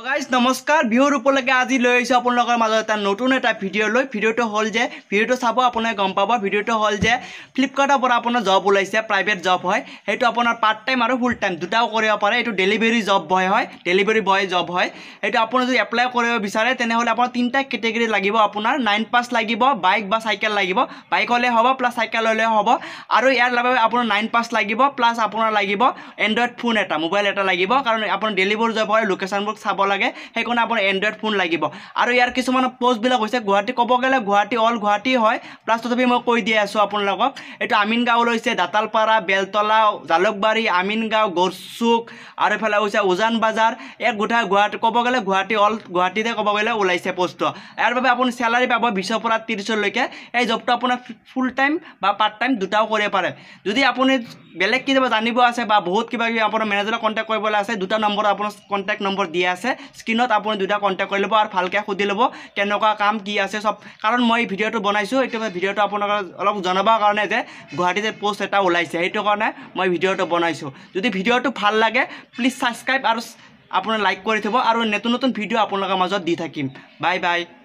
guys নমস্কাৰ বিহুৰ উপলক্ষে আজি লৈ আহিছোঁ আপোনালোকৰ মাজত এটা নতুন এটা ভিডিঅ'টো হ'ল যে ভিডিঅ'টো চাব আপোনালোকে গম পাব ভিডিঅ'টো হ'ল যে ফ্লিপকাৰ্টৰ পৰা আপোনাৰ জব ওলাইছে প্ৰাইভেট জব হয় সেইটো আপোনাৰ পাৰ্ট টাইম আৰু ফুল টাইম দুটাও কৰিব পাৰে এইটো ডেলিভাৰী জব বয় হয় ডেলিভাৰী বয় জব হয় এইটো আপুনি যদি এপ্লাই কৰিব বিচাৰে তেনেহ'লে আপোনাৰ তিনিটা কেটেগৰী লাগিব আপোনাৰ 9 পাছ লাগিব বাইক বা চাইকেল লাগিব বাইক হ'লে হ'ব প্লাছ চাইকেল হ'লে হ'ব আৰু ইয়াৰ বাবে আপোনাৰ 9 পাছ লাগিব প্লাছ আপোনাৰ লাগিব এণ্ড্ৰইড ফোন এটা মোবাইল এটা লাগিব কাৰণ আপোনাৰ ডেলিভাৰী জব হয় লোকেশ্যনবোৰ চাব লাগে সেইকাৰণে আপোনাৰ এণ্ড্ৰইড ফোন লাগিব আৰু ইয়াৰ কিছুমান পোষ্টবিলাক হৈছে গুৱাহাটী ক'ব গ'লে গুৱাহাটী হয় প্লাছ তথাপি মই কৈ দি আছোঁ আপোনালোকক এইটো আমিনগাঁও লৈছে দাঁতালপাৰা বেলতলা জালুকবাৰী আমিনগাঁও গড়চুক আৰু এইফালে হৈছে উজান বাজাৰ এক গোটেই গুৱাহাটী ক'ব গ'লে গুৱাহাটীতে ক'ব গ'লে ওলাইছে পোষ্ট ইয়াৰ বাবে আপুনি চেলাৰী পাব 20 পৰা 30 লৈকে এই জবটো আপোনাৰ ফুল টাইম বা পাৰ্ট টাইম দুটাও কৰিব পাৰে যদি আপুনি বেলেগ কিবা জানিব আছে বা বহুত কিবা আপোনাৰ মেনেজাৰক কণ্টেক্ট কৰিবলৈ আছে দুটা নম্বৰ আপোনাৰ কণ্টেক্ট নম্বৰ দিয়া আছে স্ক্ৰীনত আপুনি দুটা কণ্টেক্ট কৰি ল'ব আৰু ভালকৈ সুধি ল'ব কেনেকুৱা কাম কি আছে সব কাৰণ মই ভিডিঅ'টো বনাইছোঁ এইটো ভিডিঅ'টো আপোনালোকক অলপ জনাবৰ কাৰণে যে গুৱাহাটীতে পোষ্ট এটা ওলাইছে সেইটো কাৰণে মই ভিডিঅ'টো বনাইছোঁ যদি ভিডিঅ'টো ভাল লাগে প্লিজ ছাবস্ক্ৰাইব আৰু আপোনাৰ লাইক কৰি থ'ব আৰু নতুন ভিডিঅ' আপোনালোকৰ মাজত দি থাকিম বাই বাই